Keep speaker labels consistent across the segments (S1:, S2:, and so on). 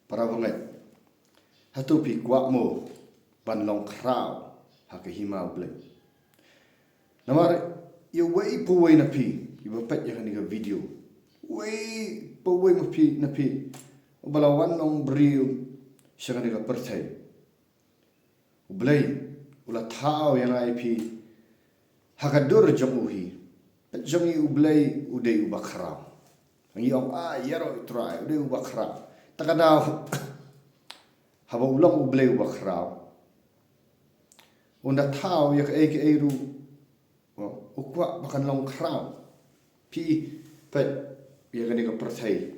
S1: para banget hatu pi kwa mo ban long krau hake hima ble namar yo wei po wei na pi iba pet ya ni video wei po wei ma pi na pi balawan nong briu siya ni perthai ublei ula thao yang ai pi hakadur jong uhi jong i ublei udei ubakra ngi ong yaro try udei ubakra takadaw haba ulang ublei ubakra unda thao yak ai ru ukwa bakan long krau pi pet ya gani ka perthai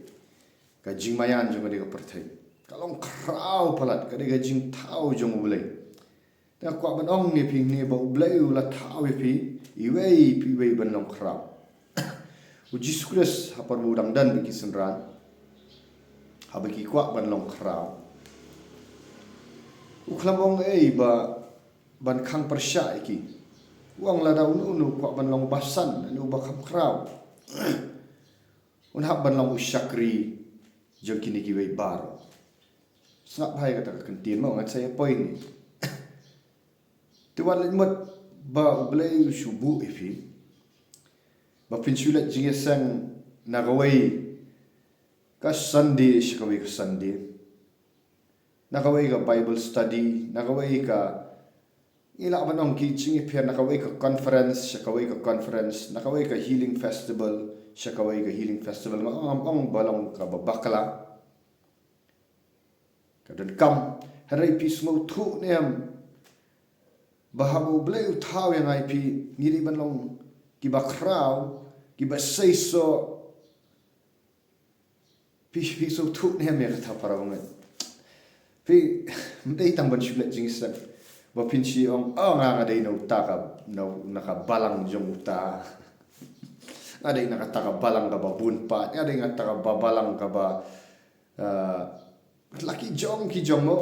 S1: ka jingmayan jong gani ka perthai kalong krau palat ka ga jing thao jong ublei ta kwa ban ong ni pi ni ba ublei ula thao pi iwei pi wei ban long krau Jesus Christ hapar budang dan biki senran habaki kwa ban long krau uklamong ba ban khang persya iki uang lada unu kwa ban long basan anu bakam krau unha ban long usyakri jeng kini ki wei bar snap hai kata kentin mau ngat saya poin ni tuan limut ba ublei subu ifi ba pinsulat jingesang nagawai ka Sunday shikawai ka Sunday nagawai ka Bible study nagawai ka ila banong ki jingi pier nakawai ka conference shikawai ka conference nakawai ka healing festival shikawai ka healing festival ngong balong ka babakala kadon kam harai pi smo thu nem bahabu bleu thau yang ai pi ngiri banong ki bakrau ki basaiso pi so thu nem ya kata para banget pi mdei tang ban shulet jingisan ba pinchi ong nga dei no taka no nakabalang jong uta ada yang nakataka balang ka ba bunpa ada yang nakataka babalang ka ba laki jong ki jong mo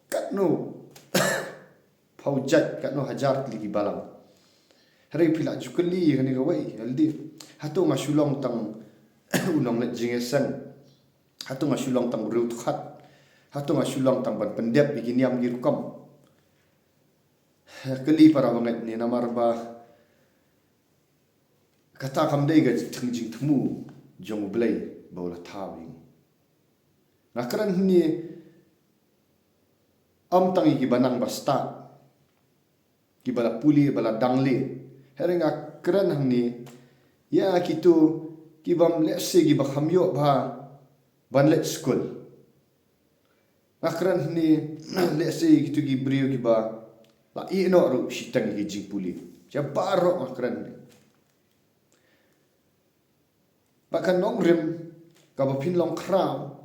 S1: katno paujat katno hajar lagi balang hari pila jukeli hani ka wei aldi hatu ngasulong tang unong let jingesan hatu ngasulong tang rut khat hatu ngasulong tang ban pendep bikiniam girukam keli para banget ni namar ba kata kam dei ga thingjing thmu jong blei bola thawing ngakran ni am tangi ki banang basta ki bala puli bala dangli heringa kran hangni ya kitu ki bam lese gi ba khamyo ba ban let school ngakran ni lese kitu gi brio ki ba la ino ru sitang gi jing puli ja baro ngakran ni bahkan nong rim ka ba pin long crown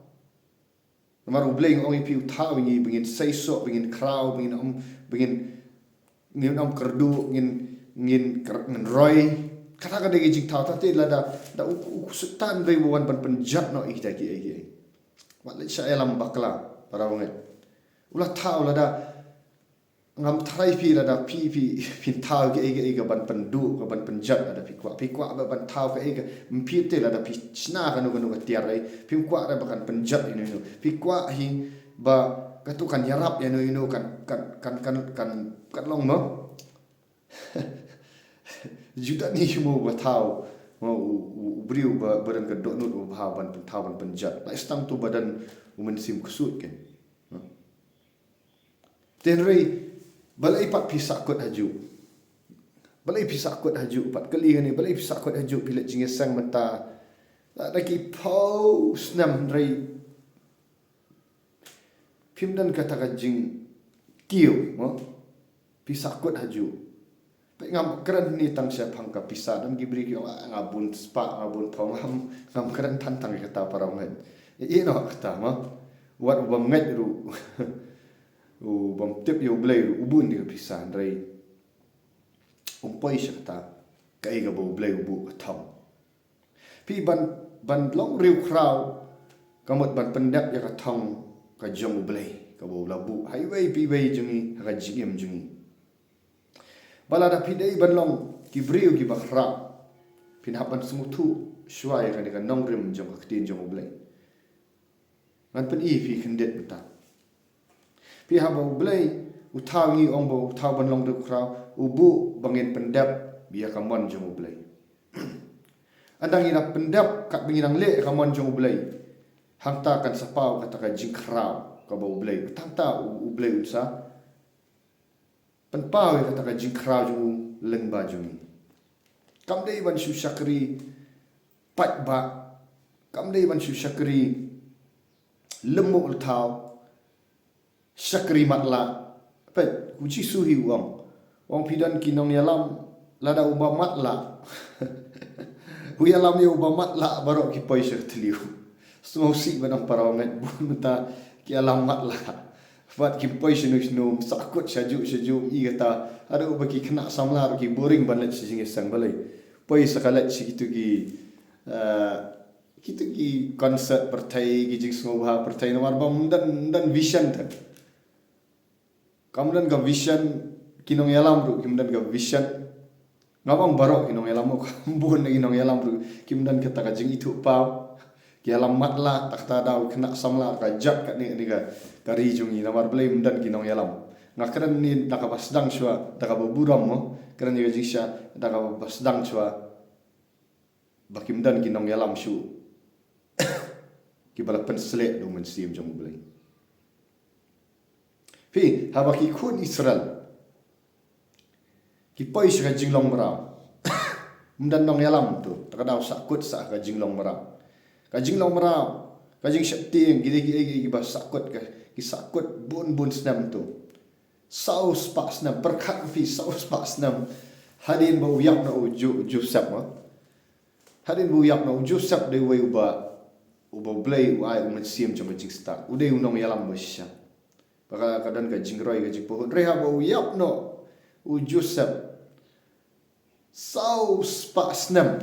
S1: namaru bleng ong ipi thau ngi bingin saiso bingin crown bingin kerdu ngin roy kata kada gi jing thau ta te la da sultan be wan ban penjat no ik ta ki ai wat le cha elam bakla para wong ula thau la da ngam thai pi la da pi pin thau ge ga ban pendu ga ban penjat ada pi kwa ba ban thau ge mpi te la da pi chna kanu ga tiar ai pi kwa da ban penjat ini pi kwa hi ba katukan yarap ya no kan long no juda ni mo ba thau mo briu ba badan ka do no ba ban thau ban penjat la stang tu badan umen sim kusut ken tenrei balai pat pisak kot haju balai pisak kot haju pat kali ni balai pisak kot haju pilat jingesang mata lagi pause nam rei pimdan kata kajing kiu mo pisak kot haju pe ngam kran ni tang sia phang ka pisa dan gibri ki ngabun spa ngabun thong ngam kran tan tang kata para men no kata mo wat ubam ngai ru bam tip yo blai ubun ni pisa rei poi sakta kai ga bo blai ubu tham pi ban long riu krau kamot ban pendap ya ka thong ka jong blai ka bo labu highway pi wei jungi ka jigem jungi bala da pi dei ban long ki briu ki bakhra pin hapan smutu shwai ka nong rim jong ka tin jong blai ngan pen I pi kendet beta pi ha ba blai utaw ngi ong bo utaw ban long du kraw ubu bangin pendap biya kamon jong blai andang ina pendap kat bingirang le kamon jong blai hangta kan sapau kata ka jing kraw ka ba blai tangta blai usa penpau kata ka jing kraw jong leng ba jong kam dei ban shu shakri pat ba kam dei ban shu shakri lemu utaw shakri matla pet kuci suhi wong pidan kinong yalam lada uba matla hu yalam ye uba matla barok ki poisir tliu so si banam parawmet bunta ki alam matla fat ki poisir nu sakut shaju I kata ada uba ki kena samlar ki boring banlet si jing sang balai poi sakalat si kitu ki konsert pertai ki jing sngobha pertai nomor bom dan vision ta kamdan ga vision kinong yalam ru kimdan ga vision ngabang barok kinong yalam ko bun kinong yalam ru kimdan kata ka jing itu pa ki yalam matla takta dau kena samla ka jak ka ni ga kari jungi namar blai mdan kinong yalam ngakran ni daka basdang shwa daka buram mo kran ni jisha daka basdang shwa bakimdan kinong yalam shu ki bala pensle do men sim jong blai Pi haba ki kun Israel ki poi sa jinglong mara mdan nong yalam tu takadaw sakut sa ka jinglong mara ka jing shakti gi ba sakut ka ki sakut bun snam tu saus pa snam perkat fi saus pa snam hadin ba uyak na ju sap ma hadin bu yak na ju sap de we uba blay wa ai sim jong jing sta ude unong yalam ba sha baka kadan ka jingroi ka jipo reha ba uyap no ujusap saus pa snam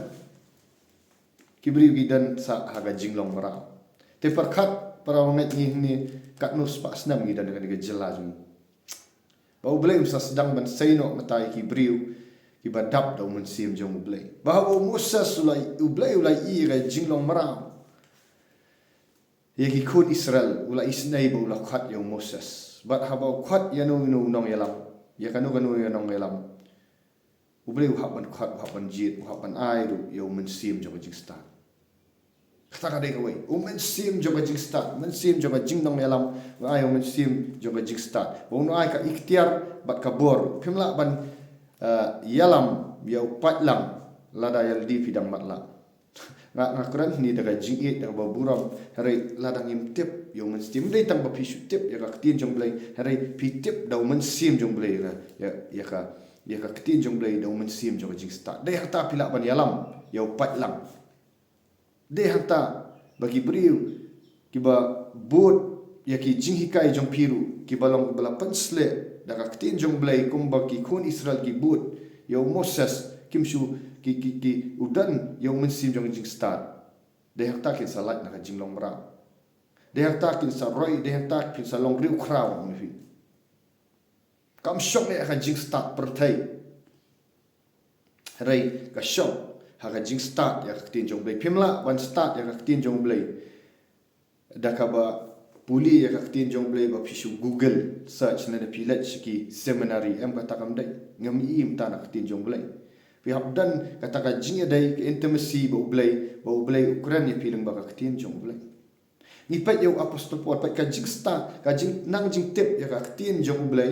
S1: kibri gidan sa haga jinglong mara te perkat para wangat ni katnus pa snam gidan ka jelas ni ba ublay sa sedang ban saino matai kibriu kibadap da mun sim jong ublay ba musa sulai ublay i ga jinglong mara Yaki kun Israel ula isnai ba ula khat yung Moses. But habau khat yanu nong yalam. Yakanu yanong yalam. Ublay uhapan khat uhapan jit uhapan airu yung mensim jong jing sta. Kata kadai kawai. Mensim jong jing sta. Mensim jong jing nong yalam. Ay mensim jong jing sta. Wong no ay ka ikhtiar bat kabor. Pimla ban yalam yau patlang lada yaldi pidang matla. Ngakran ni daga jingit daga baburam hari ladang imtip yo menstim dei tang bapishu tip ya ka tin jong blai hari pitip da mensim jong blai ya ka tin jong blai da mensim jong jing sta dei hata pila ban yalam yo patlang dei hata bagi briu kiba bot ya ki jing hikai jong piru ki balong bala pensle daga tin jong blai kumba ki kun Israel ki bot yo Moses kimshu ki udan yung mensim jong jing start de hakta kin salat na jing long mara de hakta kin sa roy de hakta kin sa long riu kraw mi fi kam shok ne ka jing start pertai rai ka shok ha ka jing start ya ka tin jong blai pimla ban start ya ka tin jong blai da ka ba puli ya ka tin jong blai ba pishu Google search na de pilat ki seminary em ka takam dai ngam im ta na ka tin jong blai we have done kata jing dai intimacy ba ublay Ukraine ya piling ba ka tin jong blai ni pat yo apostol Paul pat ka jing sta ka jing nang jing tip ya ka tin jong blai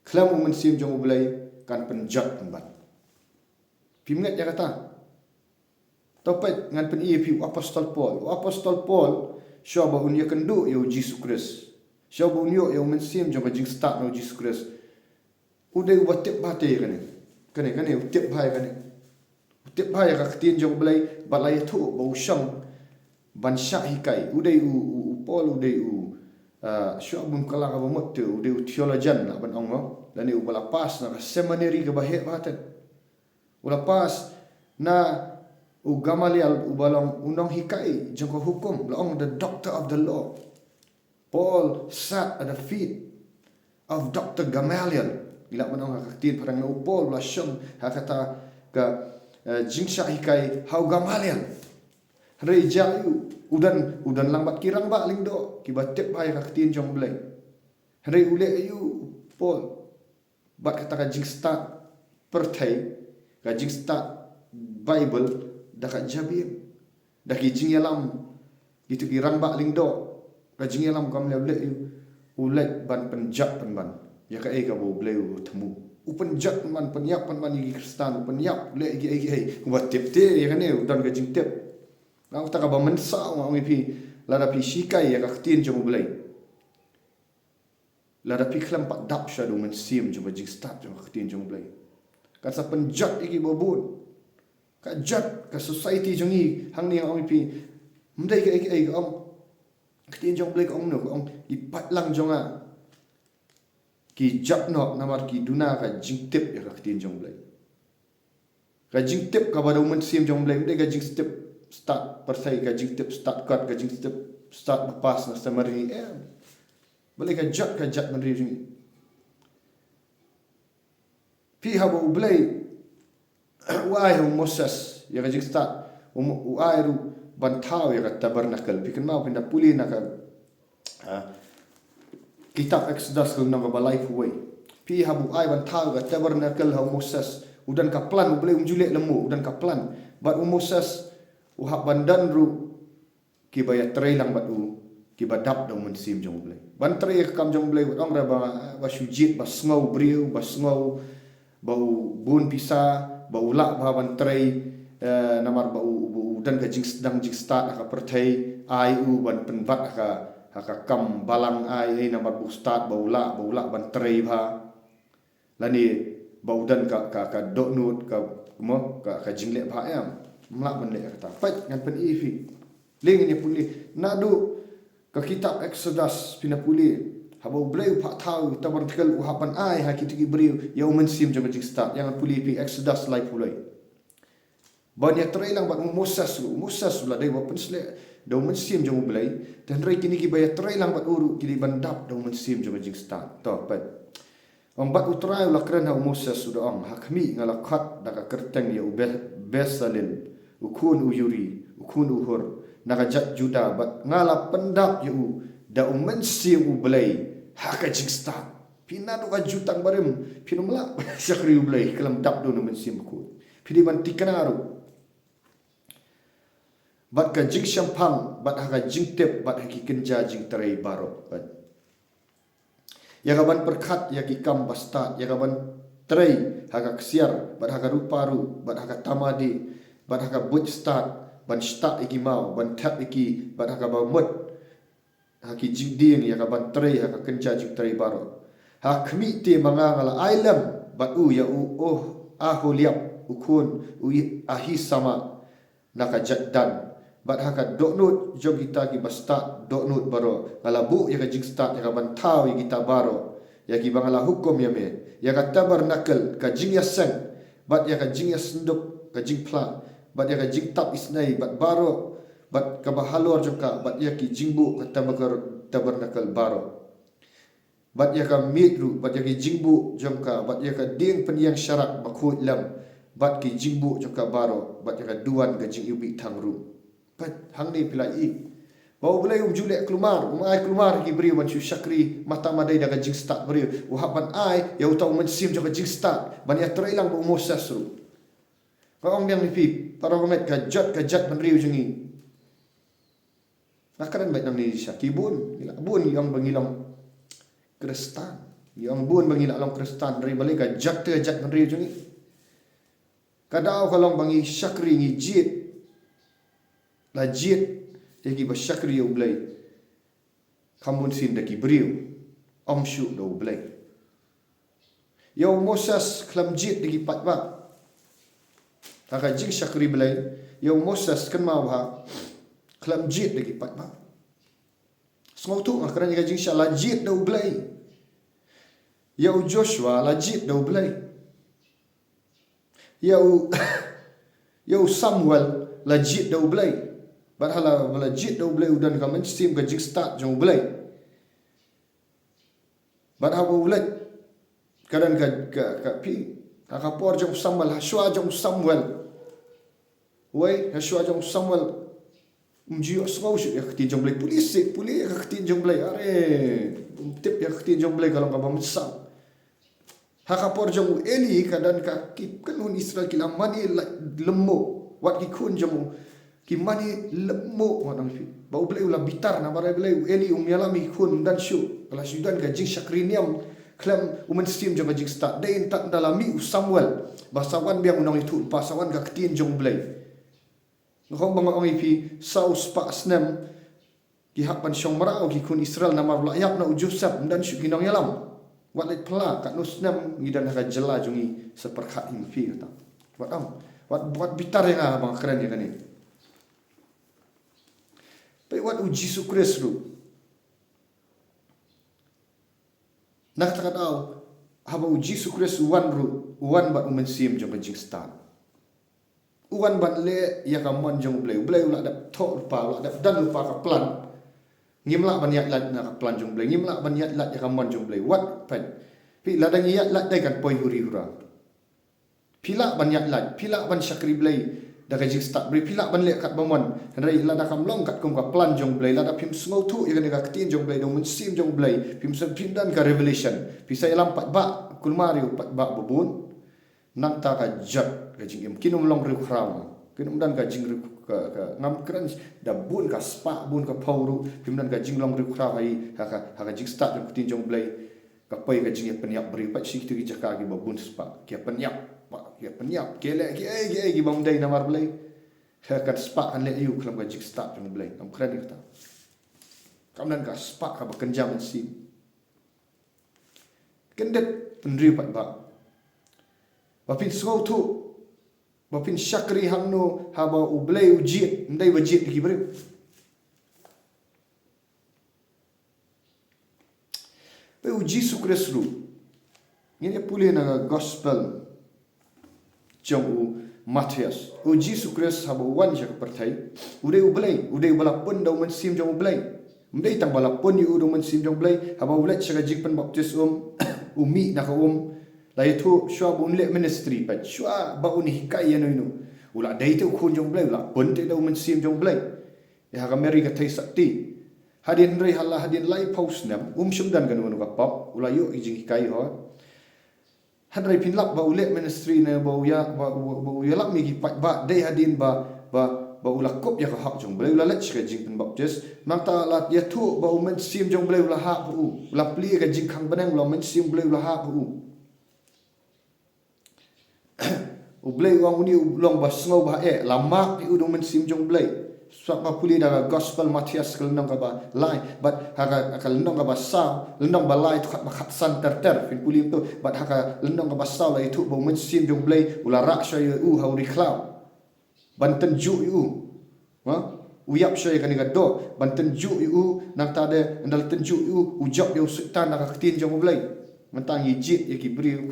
S1: klam men sim jong blai kan penjat embat pimngat ya kata topat ngan pen pi apostol Paul syoba unya kendu yo Jesus Christ syoba unyo yo men sim jong jing sta no Jesus Christ udah watip bate kane utip bhai ka tin jong blai balai thu bo shang ban sha hikai udai Paul udai syabun kala ka bomot tu udai theologian la ban ong dan u bala pas na seminary ka bahe batan ula pas na u Gamaliel u balong unong hikai jong ko hukum la ong the doctor of the law Paul sat at the feet of Dr. Gamaliel bila manong hakatin parang na Paul la syam hakata ka jingsha hikai how Gamaliel Rei jayu udan lambat kirang ba ling do ki ba tep hai ka tin jong blai. Rei ule ayu pol bat kata ka jing start perthai ka jing start Bible da ka jabir da ki jing yalam gitu kirang ba ling do ka jing yalam kam le yu ulet ban penjak pan ban ya ka ka bo blai temu upenjak man penyak pan man gi kristan penyak le gi ai wa tep te ya kan ne udan ka jing tep nang ta ka ba man sa ma mi pi la da pi shikai ya ka tin jong blai la da pi klam pak dap sha do man sim jong ba jing start jong ka tin jong blai ka sa penjak gi bo bun ka jat ka society jong ni hang ni ong pi mdai ka ai ka ong ka tin jong blai ka ong no ka ong i pat lang jong a ki jat no namar ki duna ka jing tep ya ka tin jong blai ka jing tep ka ba do man sim jong blai mdai ka jing step start persai ka jing tep start cut ka jing step start pas na samari boleh ka jat man ri jing pi ha bo blai wai Moses ya ka jing start wai ru bantau ya ka tabernacle pi kan mau pinda puli na ka kitab Exodus ko nang ba life way pi ha bu ai bantau ka tabernacle ha Moses udan ka plan boleh jule lemu udan ka plan but Moses uhap bandan ru ki baya tray lang bat u ki badap dong mun sim jong blai ban tray kam jong blai ong ra ba sujit ba ngau briu ba ngau bau bun pisa bau lak ba ban tray namar bau dan ka jing sedang jing start ka perthai ai u ban penbat ka kam balang ai namar bu start bau lak ban tray ba lani bau dan ka dok nut ka mo ka jing le ba am mlak ban le kata pai ngan pen ifi ling ni puli nadu ka kitab Exodus pina puli habo bleu pak tau tabartikal uhapan ai ha kitiki briu ya uman sim jong jing start yang puli pi Exodus lai pulai banyak trailang bat Moses la dai wapen sle do man sim jong blai dan rai kini ki baya trailang bat uru kini bandap do man sim jong jing start to pat ong bat utrai la kren ha Moses sudah ong hakmi ngala khat daka kerteng ya besalin ukun uyuri ukun uhur nakajat juda bat ngala pendap yu da uman sim blai haka jing start pina do ka jutang barim pina mala sakri blai kelam dap do man sim ku pidi ban tikanaru bat ka jing shampang bat haka jing tep bat haki kenja jing terai baro bat ya kaban perkat ya ki kam basta ya kaban terai haka ksiar bat haka ruparu bat haka tamadi bat haka but start ban start iki mau ban tap iki bat haka ba mut haki jing ding ya kaban terai haka kenja jing terai baro hakmi te mangangala ailam bat u ya u oh ahuliap ukun u ahi sama naka jaddan bat haka doknut jom kita ki basta doknut baro kala bu ya ka jing start ya ka bantau ya kita baro ya ki bangala hukum ya me ya ka tabernacle ka jing ya sen bat ya ka jing ya senduk ka jing pla bat ya ka jing tap isnai bat baro bat ka bahalor joka bat ya ki jingbu ka tabernacle baro bat ya ka mitru bat ya ki jingbu jomka bat ya ka ding penyang syarat makhut lam bat ki jingbu joka baro bat ya ka duan ka jing ubi thangru pat hang ni pilai bau belai jule kelumar ai kelumar ki beri man syakri mata madai daga jing start beri uhapan ai ya utau man sim joka jing start ban ya trailang bu Moses ru kaong yang ni para banget ka jat man riu jengi nakaran baik nang ni syakibun bun yang bangilang Kristan yang bun bangila long Kristan dari balik ka jat man riu jengi kadau kalong bangi syakri ni jit lajit egi ba syakri yo blai kamun sin daki briu om shu do blai yo Moses klam jit dagi patba taka jing syakri blai yo Moses kan mau ha klam jit dagi patba semua tu akaran jing sya lajit do blai yo Joshua lajit do blai yo Samuel lajit do blai Barhala melajit do blai udan ka mensim ka jing start jong blai. Barha ulat kadan ka pi ka por jong Samuel haswa jong Samuel. Wei haswa jong Samuel Umjiok semua usut ya ketin jong blai polis ya ketin jong blai are tip ya ketin jong blai kalau ngabang mesang. Hakapor jong eli kadan ka kip kan hun Israel kila mani lemmo wat ki kun jong ki mani lemmo wadang fi. Bau blai ulah bitar na bare blai eli yalami kun dan syu. Kala syudan ka jing syakriniam klam sim jong jing start dein tak dalami Samuel basawan biang unang itu basawan ka ketin jong blai. Ngong bang ong ipi saus pa snem ki hapan syong marau ki kun Israel na mar layak na ujusap dan syu kinong yalam. Wat let pela kat nusnam ngidan ha jela jungi seperkat impi kata. Wat bitar yang bang keren ya kan ni. Pai wat uji sukres ru. Nak tak tahu haba uji sukres uan bat umensim jong jing stan. Uan bat le ya kamon jong blai ulah dap tok pa ulah dap dan lupa ka plan. Ngimla ban yat lat na plan jong blai ngimla ban yat lat ya kamon jong blai wat pen pi ladang yat lat dai kan poi huri hura pila ban yat lat pila ban syakri blai da ka jing start bri pila ban le kat bomon rai lada kam long kat kum ka plan jong blai lada pim smau tu ya ka ketin jong blai dong sim jong blai pim pim dan ka revelation pi sai lam pat ba kulmari pat ba bubun nak ta ka jat ka jing kinum long ri khram kinum dan ka jing ka ngam kran da bun ka spa bun ka pauru pim dan ka jing long ri khra hai ha jing start jong ketin jong blai ka pai ka jing penyap beri pat sik tu ki jaka ki bun spa ki penyap pa ki penyap ki le ki bam dai namar blai ha ka spa kan le yu klam ka jing start jong blai am kran ni ta kam dan ka spa ka bekenjam si kendet pendri pat ba bapin sngau tu bapin syakri hamno haba ublai ujit ndai wajit ki beri pe uji sukres ru ini pulih na gospel jong u Matius uji sukres haba wan jak pertai udai ubala pun dau mensim jong ublai mdai tang bala pun yu dau mensim jong ublai haba ulat syaga jik pen baptis umi na ka lai tu shua bun le ministry pat shua ba uni hikai ya no ula dai tu kun jong blai ula pun te dau mensim jong blai ya ka meri ka thai sakti hadin rei hala hadin lai post nam shumdan kan wonu ka pop ula yu ijing hikai ho han rei pin lak ba ule ministry na ba ya lak mi ki pat ba dai hadin ba ula kop ya ka hak jong blai ula lech ka jing pen baptis mang ta lat ya tu ba mensim jong blai ula ha bu ula pli ka jing khang banang ula mensim blai ula ha bu ublai wang uni ulong ba sngau ba lama ki udung mensim jong blai swak ba puli da gospel Matias kelendong ka ba lai but haka kelendong ka ba sa lendong ba lai tu ba khat san ter fin puli tu but haka lendong ka ba sa lai tu ba mensim jong blai ula rak shay hauri klau banten ju yu uyap shay kan ga do banten ju yu nak ta de andal ten ju yu ujak yo sultan nak ketin jong blai mentang yijit ya kibri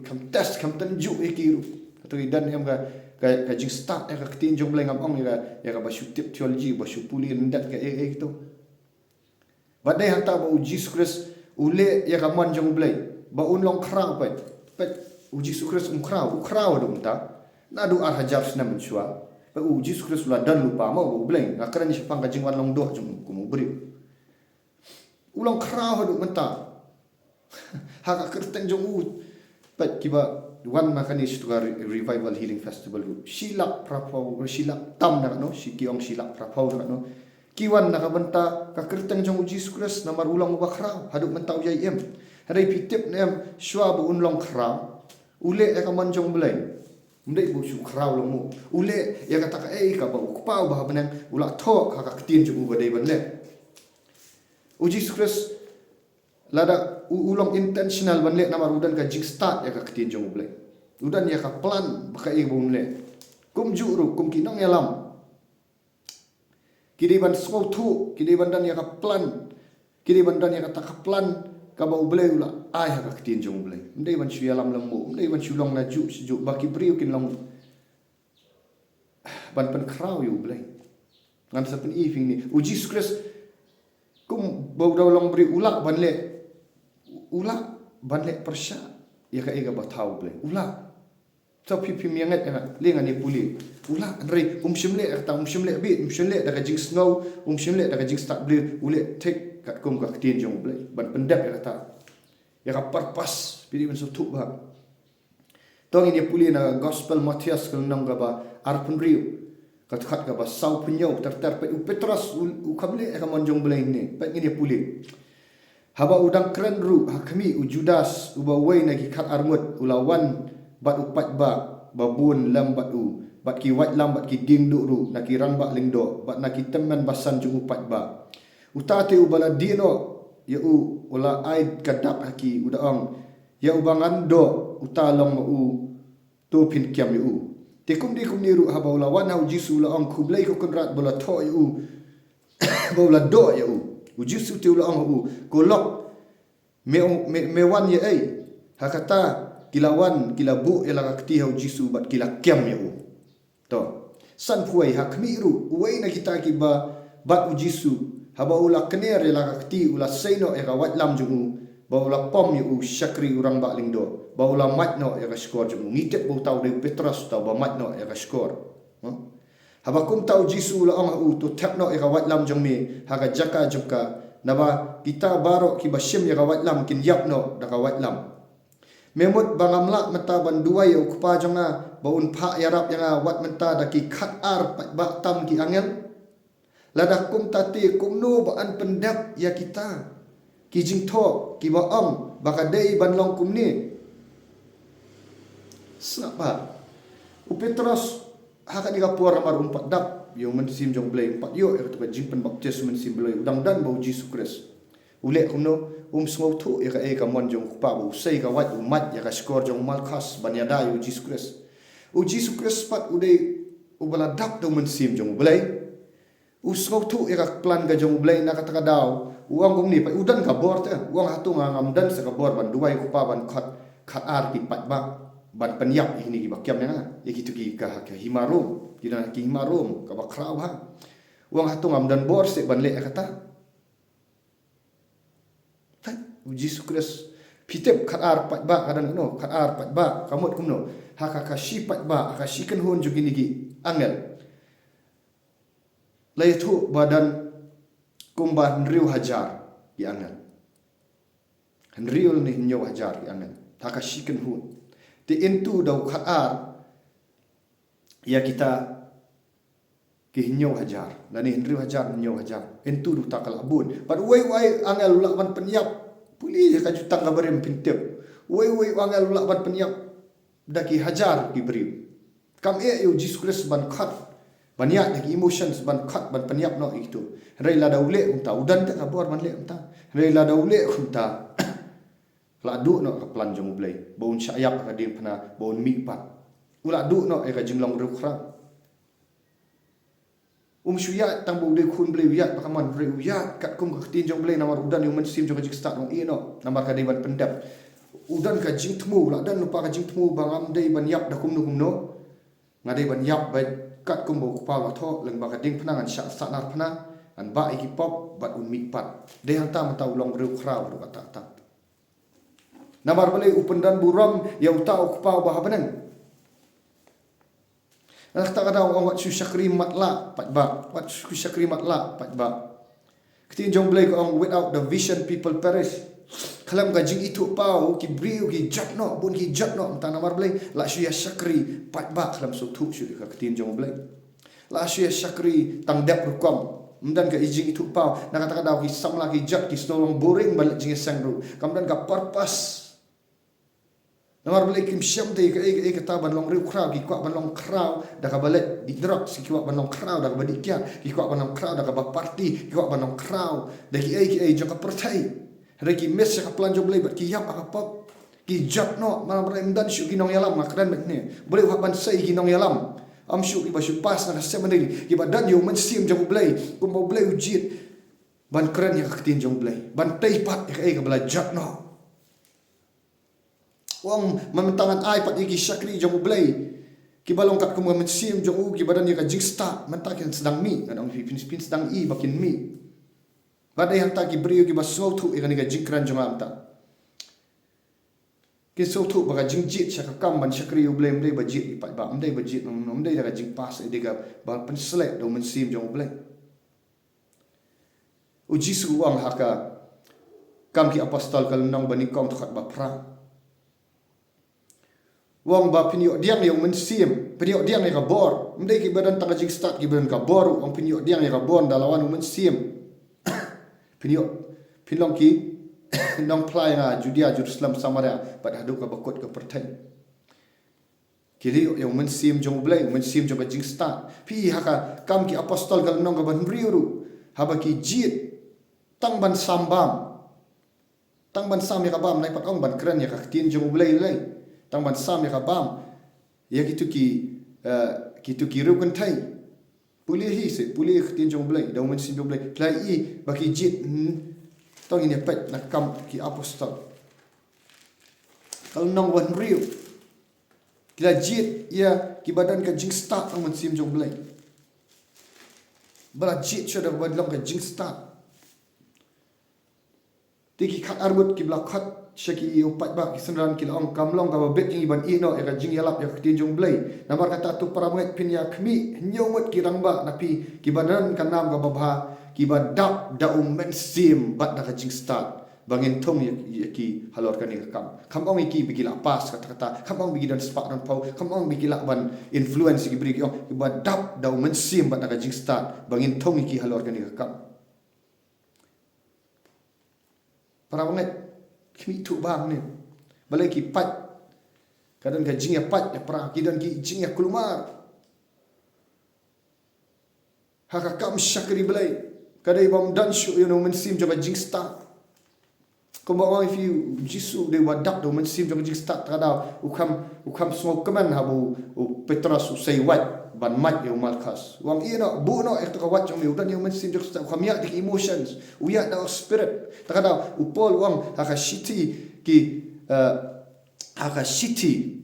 S1: kam test kam ten ju ya kiru atau dan yang ka jing start ya ka ketin jong blai ngam ong ya ka ba tip theology ba puli ndat ka gitu badai hanta ba uji sukres ule ya ka man jong blai ba unlong kra pa uji sukres kra dum ta na du ar hajar sna menshua ba uji sukres ula dan lupa mau blai ngakran ni sepang ka jing wan long do jong kumu beri ulang kra do menta haka kerteng jong pat kiba wan makani stuga revival healing festival silak prapau silak tam na no sikiong silak prapau na no kiwan na kabanta ka kerteng jong uji sukres namar ulang bakra haduk mentau yai hadai pitip nem shwa bu unlong kra ule ya kaman jong blai mdai bu shu kra lomu ule ya kata ka ka ba ukpau ba benang ulak thok haka ketin jong badai banle uji sukres lada ulang intentional banle namar udan ka jing start ya ka ketin jong blai udan ya ka plan baka e bumle kum juru kum kinong yalam kidi ban smau tu kidi ban dan ya ka plan kidi ban dan ya ka ta ka plan ka ba blai ula ai ha ka ketin jong blai ndai ban shu yalam lamu ndai ban shu long na ju baki briu kin long ban pen kraw yu blai ngan sa pen evening ni uji sukres kum bau daw long bri ulak banle persya ya ka ega ba thau blai ulak so pipi miangat ena lengan ni puli ula andre shimle ta shimle bi shimle daga jing snow shimle daga jing start bli ule take kat kum ka tin jong blai ban pendap ya ta ya ka purpose pili men so tu ba tong ini puli na gospel Matthias kal nang ga ba arpun riu kat khat ga ba sau punyo ter pe Petrus u kable ka mon jong blai ni pe ini puli haba udang kren ru hakmi u Judas u ba wei na ki khat armut ulawan bat upat ba babun lam bat u bat ki wat lam bat ki ding du ru na ki rang ba lingdo bat na ki teman basan ju upat ba utate u bala dino ya u ula aid kadap haki udaong ya u bangan do utalong u tu pin kiam u tikum di kum ni ru haba ula wan hau jisu la ong kublai ko konrat bala to u bala do ya u jisu te ula ong u kolok me wan ye ai hakata kilawan kilabu ela kakti hau jisu bat kila kiam ya u to san puai hakmi ru uai na kita ki ba bat u jisu haba ula kener ela kakti ula seino ega wat lam jungu ba ula pom yu syakri urang ba lingdo ba ula matno ega skor jungu ngitet bo tau de Petrus tau ba matno ega skor haba kum tau jisu ula ong u to tapno ega wat lam jung mi haga jaka jumka naba kita baro ki ba shim ega wat lam kin yapno daga wat lam memut bangamla mata banduai ya ukupa jonga baun pha yarap yang wat menta daki khat ar ba tam ki angel lada kum tati kum nu ba an pendap ya kita ki jing tho ki ba ong baka dei ban long kum ni snapa u Petrus haka ni kapur amar umpat dap yo men sim jong blai umpat yo ya to jing pen baptis men sim blai udang dan bau Jesus Christ ule kumno smau tu ya ka mon jong pa bu sei ka wat umat ya ka skor jong malkas banyada yu Jesus Christ u Jesus Christ pat udai u bala dap do men sim jong blai u smau tu ya ka plan ga jong blai na ka ta daw uang kum ni pa udan ka bor te uang hatu ngam dan sa ka bor ban duai ku pa ban khat ar ti pat ba ban penyap ini ki bakyam na ya gitu ki ka himarum kina ki himarum ka ba kraw ha uang hatu ngam dan bor se ban le kata Jesus Christ pitep khat ar pat ba kadang no khat ar pat ba kamot kumno hakaka shi pat ba aka shiken hon jugini gi angel laitu badan kumban riu hajar gi angel riu ni nyo hajar gi angel haka shiken hon ti intu dau khat ar ya kita ki nyo hajar lani riu hajar nyo hajar intu du takal abun but wai angel lawan penyap puli ka jutang kabarem pintep wei angel lawan penyap daki hajar diberi kam yu Jesus Christ ban khat banyak daki emotions ban khat ban penyap no itu rei la daule unta udan ta kabor ban le unta rei la daule unta la du no ka plan jong blai bon syayap ka ding pana bon mi pat ula du no e ka jimlong ru khra syuyat tang bu de khun blai wiat pakaman bre wiat kat kum ka tin jong blai namar udan yu men sim jong jik start no i no namar ka de ban pendap udan ka jing tmu la dan lupa ka jing tmu bangam dei ban yap da kum no ngadei ban yap ba kat kum bu pa la tho leng ba ka ding phanang an sha sanar phana an ba iki pop bat un mi pat de hang ta mata ulong ru khra ru kata ta namar blai upendan buram ya uta ku pa ba habanang nak tak ada orang wat syakri matla pat ba wat syakri matla pat ba ketin jong blai ko orang without the vision people perish kalam gajing itu pau ki briu ki jatno bun ki jatno ta namar blai la syakri pat ba kalam so thu syu ka ketin jong blai la syakri tang dap rukom mdan ka ijing itu pau nak kata kada ki samla ki jat ki stolong boring balik jing sangru kamdan ka purpose namar balik kim syam te ka ta ban long riu kraw ki kwa ban long kraw da ka balet di drop si kwa ban long kraw da ka badik kya ki kwa ban long kraw da ka ba party ki kwa ban long kraw da ki jo ka pertai reki mes ka plan jo blai bat ki yap ka pop ki jap no malam ram dan syu ki nong yalam makran bet ne boleh wa ban sai ki nong yalam am syu ki ba syu pas na sem ne ki ba dan yo men sim jo blai kum bo blai ujit ban kran ya ka tin jong blai ban tai pat ka bala jap no wang mementangan ai pat iki syakri jong blai ki balong kat kum men sim jong u ki badan ya ka jingsta mentakin sedang mi kadang pin sedang i bakin mi badai hang ta ki brio ki basau thu ikani ka jingkran jong amta Ki so thu ba jing jit shaka kam ban shakri u blame dei ba jit i pa ba dei ba jit nom dei da jing pas e diga ba pen slek do men sim jong blame u jisu wang haka kam ki apostol kal nong bani kom khat ba pra wang ba pinyo diang yang men sim pinyo diang ka bor mdei ki badan tanga jing start ki badan ka bor wang pinyo diang ka bor dalawan men sim pinyo pinlong ki nong play nga Judea Jerusalem Samaria pat hadu ka bakot ka pertai kili yang men sim jong blai men sim jong jing start pi haka kam ki apostol kal nong ka ban riuru haba ki jit tang ban sambam tang ban sam ya ka bam nai pat ong ban kran ya ka tin jong blai lai tang ban sam ya ka bam ya kitu ki ru kan thai puli hi se puli tin jong blai da men sim jong blai plai i ba ki jit tong ini pet nak kam ki apostol kalau nong wan riu kila jit ya ki badan ka jing start ang man sim jong blai bala jit shoda badlong ka jing start tiki khat arbut ki bla khat shaki upat ba ki senran ki ong kam long ka bet jing iban ino ya ka jing yalap ya tin jong blai namar kata tu paramet pin ya khmi nyomot ki rangba napi ki badan kan nam ka babha ki ba dap da men sim bat da jing start bangin thong ki halor kan ni kam ong ki bigila pas kata kam ong bigidan spark dan pau kam ong bigila ban influence ki bri ki ba dap da men sim bat da jing start bangin thong ki halor kan ni kam para banget kimi tu bang ni balai ki pat kadang ka jing ya pat ya pra ki dan ki jing ya keluar haka kam syakri balai kadai bom dan shu men sim jaga jing start kombo if you jisu de wadak do men sim jaga jing start kada ukam smoke kaman habu petras say what ban mat yo malkas wang ino bu no ek to wat jong dan yo men sim jaga start khamya dik emotions uya da spirit kada upol wang haka shiti ki haka shiti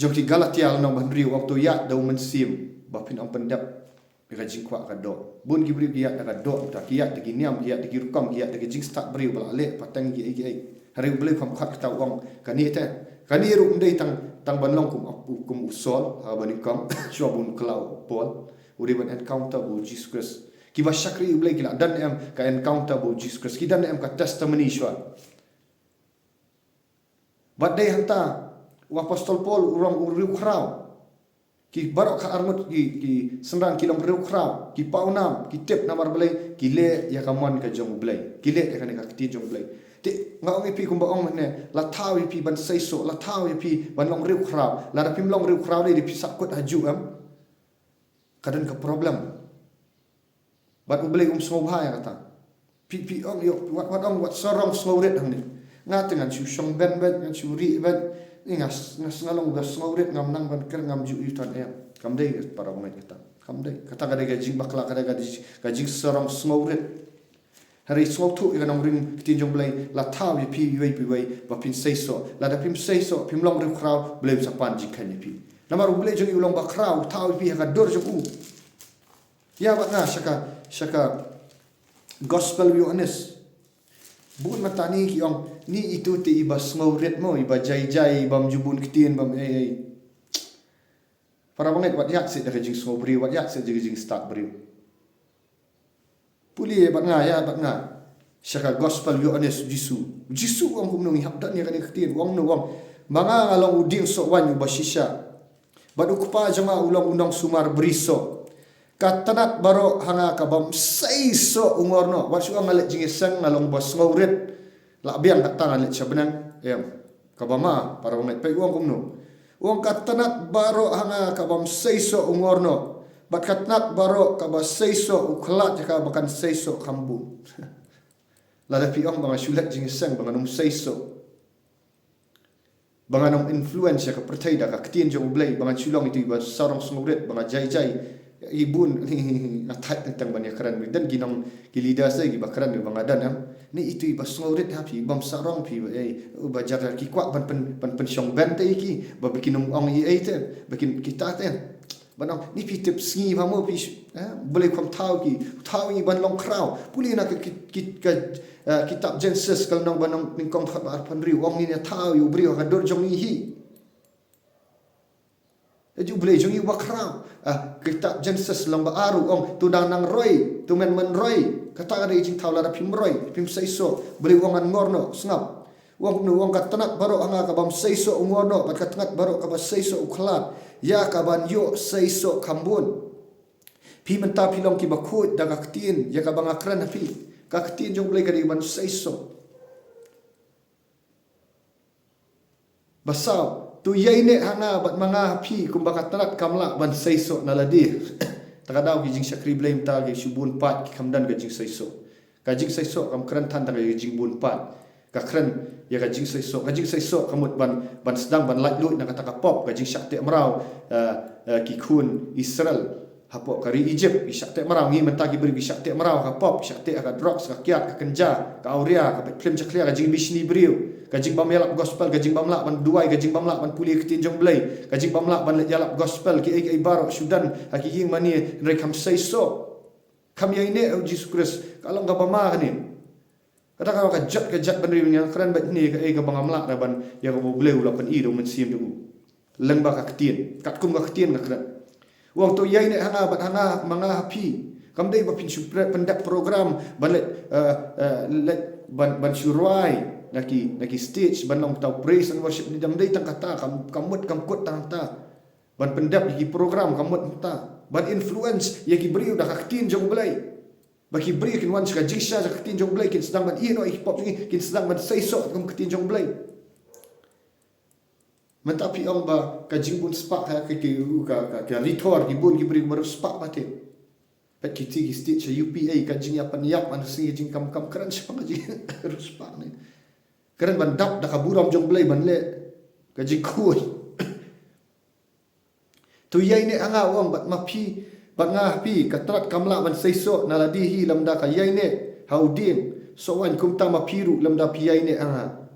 S1: jokti galatia no bandri waktu ya do men sim bapin am pendap bega jingkwa ka do bun ki bri ya ka do ta ki ya de niam ki ya de rukam ki ya de jing start bri bala le patang ki ai hari bli kham khat ta wong kani te kani ru ndai tang ban long kum usol ha bani kam shobun klau pol uri ban encounter bu Jesus Christ ki ba shakri bli ki la dan em ka encounter bu Jesus Christ ki dan em ka testimony shwa badai hanta apostol Paul urang uriu khrau ki barok ka armut ki senran ki long riu khrau ki paunam ki tep namar belai ki le ya kamon ka jong belai ki le ka ne ka ti jong belai ti nga ong pi kum ba ong ne la tawi pi ban saiso la tawi pi ban long riu khrau la da pim long riu khrau ni di pisak kot haju am kadan ka problem bat belai smau ba ya kata pi ong yo wat ong sorong slowret hang ni nga tengan chu shong ben ngan chu ri ben ingas ngalong gas ngauret ngam nang ban ker ngam ju yutan ya kam dei para umat kita kam dei kata kada gajing bakla kada gajing sorong ngauret hari smau tu ikan ring tinjong blai la taw pi pi ba pin seiso la da pim seiso pim long ru kraw blem sapan jikan pi namar blai jong ulong ba kraw taw pi ka dor jong u ya ba na shaka gospel you honest bun matani ki ong ni itu ti iba ngauret mo iba jai bam jubun kitien bam para banget wat yak sit daga jing ngobri wat yak sit daga jing start bri puli bat nga ya bat nga shaka gospel you honest jisu ong kum nong hap dan ya kan kitien wong no wong manga ngalong uding so wan ba shisha badu kupa jama ulang undang sumar briso katanat baro hanga kabam saiso ungorno wasu ngalet jingisang ngalong bos ngauret la biang kata ngalet sabenang em kabama para umat pe uang kumno uang katanat baro hanga kabam saiso ungorno bat katanat baro kaba saiso uklat ka bakan saiso kambu la da piong banga sulat jingisang banga num saiso banga num influence ka pertai da ka kitien jong blai banga chulong itu ba sarong ngauret banga jai ibun ni atat tentang banyak keran dan ginong gilida saya gi bakaran di bangadan ni itu ibas ngaurit hapi bam sarong pi ba jaga ki kwak ban pen shong ban te ki ba bikin ong te bikin kita te banang ni pi tip sngi pamo pi boleh kom tahu ni ban long krau puli nak kitab Genesis kalau nang banang ningkong khat ar panri wong ni tahu yu bri ka dor jong hi ju boleh jong yu bakrau kitab Genesis lang ba aru ong tudang nang roi tu men roi kata ada jing tahu la pim roi pim saiso boleh wong an ngorno sngap wong ka tanak baro anga ka bam seiso ungono bat ka tangat baro ka ba seiso uklat ya ka ban yo seiso kambun pi menta pilong ki bakut da ka tin ya ka bang akran pi ka tin jong boleh ka di ban seiso basau tu yaine hanga bat manga pi kum ba ka tanak kamla ban seiso naladi takadau ki jing sakri blame ta ge shubun pat ki kamdan ga jing seiso ka jing seiso kam kran tan ta ge jing bun pat ka kran ya gajing seiso kamut ban sedang ban light lut nak kata pop gajing syakte merau ki kun Israel hapok kari Egypt syakte merau ngi mentagi beri syakte merau ka pop syakte ka drugs ka kiat ka kenja ka auria ka film caklia gajing bishni beriu gajing bam yalap gospel gajing bam lak ban duai gajing bam lak ban puli ketinjong blai gajing bam lak ban yalap gospel ki ai baro sudan hakiki mani rekam seiso kam ya ini Jesus Christ kalau enggak pamah ni kata kau kejat benda yang keren bat ni ke bang amlak dah ban ya kau boleh ulapan i do mensiam tu leng ba ka ketien kat kum ka ketien ka keren wang tu yai ne hanga bat hanga manga pi kam dei ba pin pendak program ban ban syurai naki stage ban long tau praise and worship ni dam dei tang kata kam kut tang ta ban pendap di program kamut ta ban influence ya ki beri dah ka ketien jong belai bagi beri kin wan ska jisha sa ketin jong blai kin sedang ban ino hip hop ni kin sedang ban seiso kum ketin jong blai mentapi ong ba ka jingbun spak ka ritor ki bun ki beri baru spak mate pat ki ti stage UPA ka jing apa niap an si jing kam keren spak jing spak ni keren ban dap da ka buram jong blai ban le ka jing kuai tu yai ni anga ong bat mapi bat ngah pi katrat kamla ban seiso naladi hi lamda ka yaine hauding sowan kum ta mapiru lamda pi yaine anga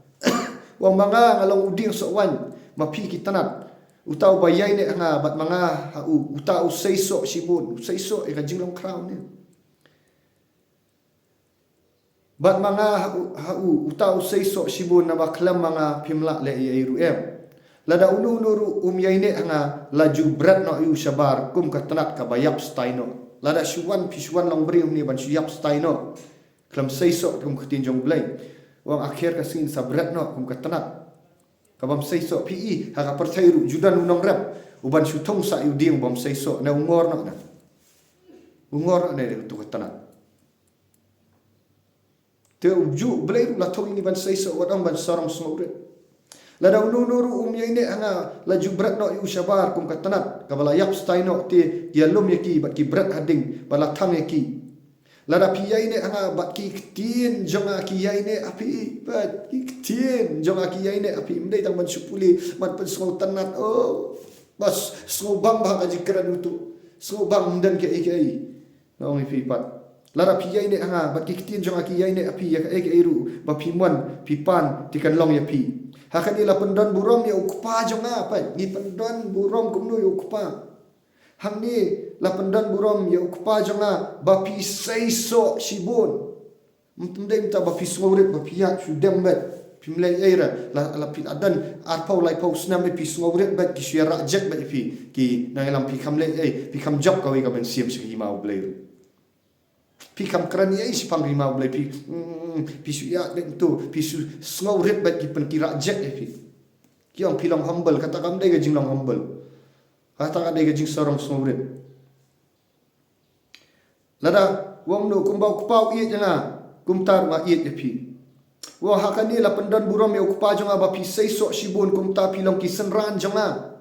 S1: wang manga ngalong uding sowan mapi kitanat utau ba yaine anga bat manga utau seiso sibun seiso e ka jinglong crown ni bat manga utau seiso sibun na baklam manga pimla le iru lada unu yaine anga laju berat no yu sabar kum ka tanat ka bayap staino lada shuwan pishuan long beri ni ban syap staino klam seiso kum ketin jong blai wang akhir ka sin sabrat no kum ka tanat ka bam seiso pi ha ka percairu judan unong rap uban syutong sa yu ding bam seiso na ungor no tu ka tanat te ju blai la thong ni ban seiso wadang ban sarang smore lada unu yaine anga laju berat no yu sabar kum katanat kabala yap staino ti dialum yaki bat ki berat hading bala thang yaki lada pi yaine anga bat ki tin jonga ki yaine api bat ki tin jonga ki yaine api mdai tang ban supuli man pen smau tanat bas smau bang ba ka jikran utu smau bang dan ke ai no mi pi pat lada pi yaine anga bat ki tin jonga ki yaine api ya ai ru ba pi mon pi pan ti kan long ya pi hakan ila pendon burom ya ukpa jonga apa ni pendon burom kumnu ya ukpa hang ni la pendon burom ya ukpa jonga bapi seiso sibun mtendem ta bapi swore bapi ya sudem bet pimlai era la pi adan arpau lai pau snam pi swore bet ki syara jek bet pi ki nangalam pi kamle pi kam job kawi ka ben siam sigi mau blai pi kam krani ai si pang rimau blai pi su ya den tu pi su snow red bat ki pen kira jet pi ki ong pilong humble kata kam dai ga jing long humble kata ka dai ga jing sorong snow red lada wong no kumbau kupau i janga kumtar ma i pi wa hakani la pendan burom ya kupa janga ba pi seiso sibun kumta pilong ki senran janga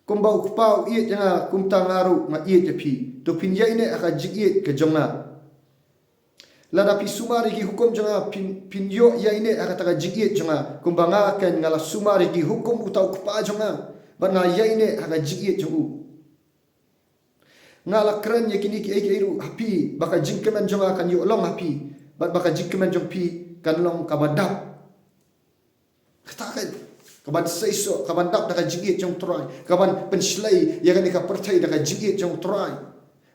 S1: kumbau kupau i janga kumta ngaru ma i pi to pinja ine aka jigi ke janga lada pi sumari ki hukum janga pinyo ya ine aka taka jigi janga kumbanga kan ngala sumari ki hukum utau kupa janga bana ya ine aka jigi jongu ngala kran ya kini ki iru happy baka jingkemen janga kan yo long happy baka jingkemen jong pi kan long kabadap katakan Kaban seiso, kaban dap daga jingit jong try. Kaban penslay ya kan ka pertai daga jingit jong try.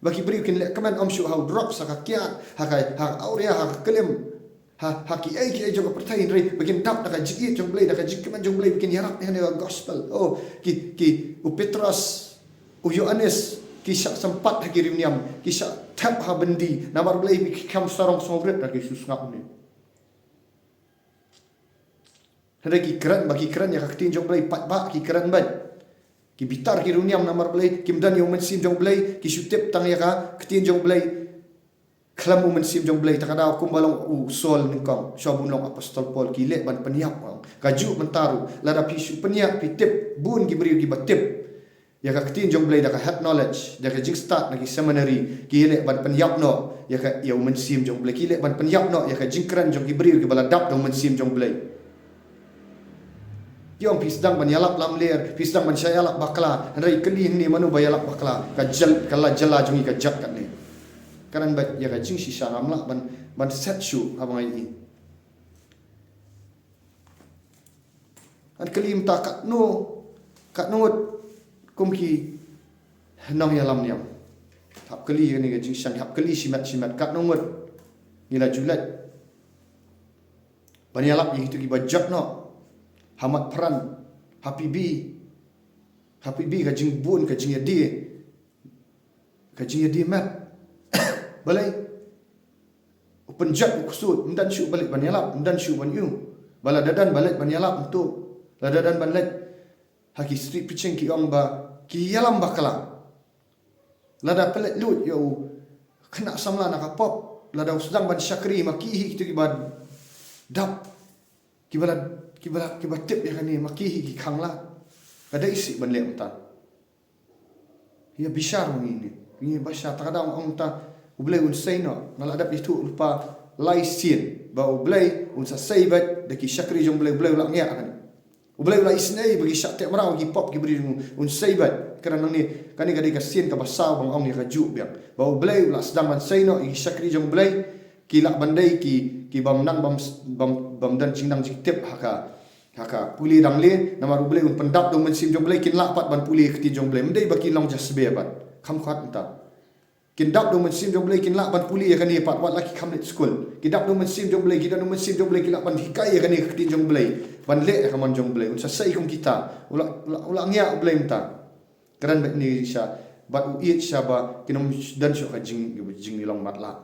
S1: Bagi beri kin lek kaman om shu how drop saka kiat, ha auria ha kelim. Ha ki ai jong pertai ri bagian dap daga jingit jong blay daga jingit man jong blay bikin yarap ni gospel. Oh ki u Petrus u Yohanes kisah sempat hakirim niam kisah tap ha bendi namar blay bikam sarong sogret lagi Yesus ngap ni. Lagi keran bagi keran ya kaktin jong blay pat ba ki keran ban ki bitar ki runiam namar blay kim dan yo mensim jong blay ki sutep tang ya ka ktin jong blay klam u mensim jong blay takada kum balong u sol ningkong shabun long apostol Paul ki le ban peniap kaju mentaru lada pisu peniap pi tip bun ki beri ki batip ya ka ktin jong blay da ka head knowledge da ka jing start lagi seminary ki le ban peniap no ya ka ya mensim jong blay ki le ban peniap no ya ka jing keran jong ki beri ki baladap dong mensim jong blay. Yang pisdang banyalap lam ler, pisdang bansyalap bakla, rai keli ni manu bayalap bakla, kajal kala jala jungi kajak kat ni. Karan bat ya kajing sisa ngamla ban set shu abang ai. An kelim ta kat nut kumki nong ya lam niam. Hap keli ni kajing sang hap keli simat kat nungut. Gila julat. Banyalap yang itu ki bajak no. Hamat peran happy B kajing bun kajing yadi mat balai penjat kusut mendan syu balik banyalap mendan syu ban yu bala dadan balik banyalap untuk la dadan balik haki street preaching ki ong ba ki yalam bakala lada pelet lut yo kena samla nak pop lada sedang ban syakri maki itu ki bad dap kibalat tip ya kan ni maki ki khangla kada isi ban le mta ya bishar ni basha takada ong ta ublay un sayno nala adap itu lupa lai sin ba ublay un sa saybat de ki syakri jong ublay ulang ya kan ublay ulah isnai bagi syak te marau ki pop ki beri un saybat kerana ni kan ni ka sin ka basau bang ong ni ka ju biang ba ublay ulah sedang ban sayno ki syakri jong ublay kilak bandai ki bam nang bam dan jingdang jiktep haka puli dang le namar ublay un pendap dong mensim jong blay kin lapat ban puli kti jong blay mendai baki long jasbe ban kham khat ta kin dap dong mensim jong blay kin lak ban puli ya kan ni pat wat laki kham let school kin dap dong mensim jong blay kin dong mensim jong blay kin lak ban hikai ya kan ni kti jong blay ban le ka man jong blay un sa sai kum kita ula ngya ublay mta keran bet ni sha bat u it sha ba kinom dan sho ka jing ni long mat la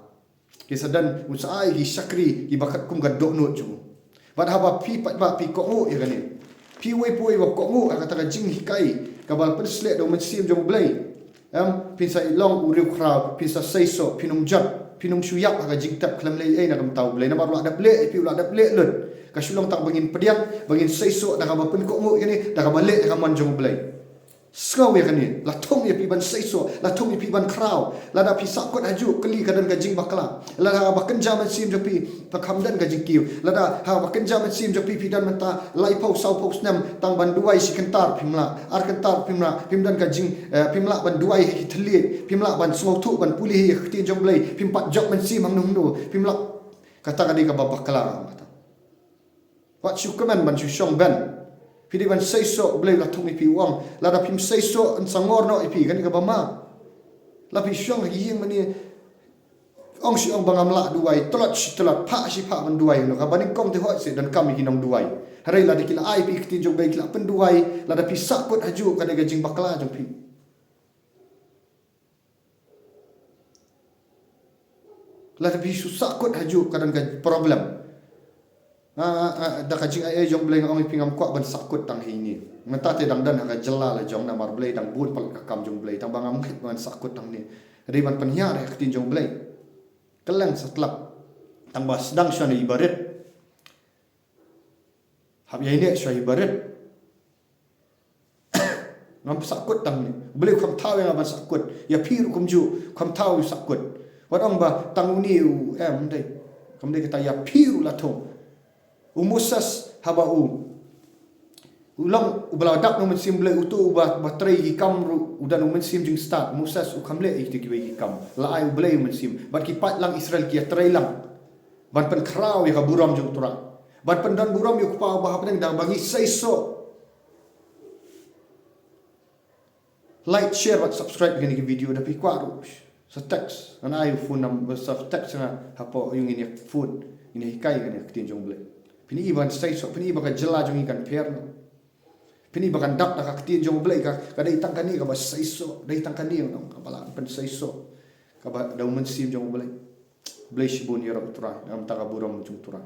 S1: kisadan usai gi sakri gi bakat kum gadok no jung wat haba pi pat ba pi ko ya kan ni pi wei poi ba ko kata ka jing hikai kabal persle do mensim jong blay pinsa long uriu crowd pinsa seiso pinum jat pinum shuyak ka jing tap klam lei ai na kam tau blay na ba da blay pi ula da blay lut ka shulong tak bangin pediang bangin seiso da ka ba pen ko ya ni da ka balik ka man jong blay skau ya kan ni la thong ya pi ban seiso la thong ya pi ban kraw la da pi sakot haju keli kadan ka jing bakla la da ba kenja man sim jopi pa khamdan ka jing kiu la da ha ba kenja man sim jopi pi dan menta lai pau sau pau snam tang ban duai si kentar pimla ar kentar pimla pimdan ka jing pimla ban duai hi thli pimla ban sngau thu ban puli hi khti jong blai pimpat jok man sim ang nung do pimla kata ka di ka ba bakla kata wat syukaman ban syong ban pidi ban seiso blay la thumi pi wang la da pim seiso an sangor no ipi kan ka bama la pi syong hi mani ong si ong bangam la duai tolat pha si pha man duai no ka baning kong te ho se dan kami hinong duai harai la dikila ai pi kti jong bai kila pen duai la da pi sakut haju ka de gajing bakla jong pi la da pi sakut haju kadan ka problem da ka jing ai jong blay ngong pingam kwa ban sakut tang hi ni menta te dang dan ka jella la jong namar blay dang bun pal ka kam jong blay tang bangam khit ban sakut tang ni ri ban panya re khtin jong blay kelang setlap tang ba sedang syane ibarat hab ya ini syai ibarat ngam sakut tang ni blay kham taw yang ban sakut ya pir kum ju kham taw sakut wadong ba tang ni dai kam dai kata ya pir la thong umusas haba ulang ubala dak no mensim blay utu ba batrai ki kam ru udan no mensim jing start musas u kamle ikti ki kam la ai blay mensim bat ki pat lang Israel ki trai lang ban pen kraw ya buram jung tura bat pen dan buram yu pa ba hapeng dang bagi seiso like, share, at subscribe gini video tapi kuaru sa text ana ayu phone number sa text na hapo yung ini phone ini hikai gani kitin jong ble pini iban stay so pini iba ka jela jong ikan per no pini iba kan dak ka kitin jong ble ka dai tang kani ka ba sai so dai tang kani no ka bala pen sai so ka ba daw man sim jong ble shi bun yero tura am ta ka buram jong tura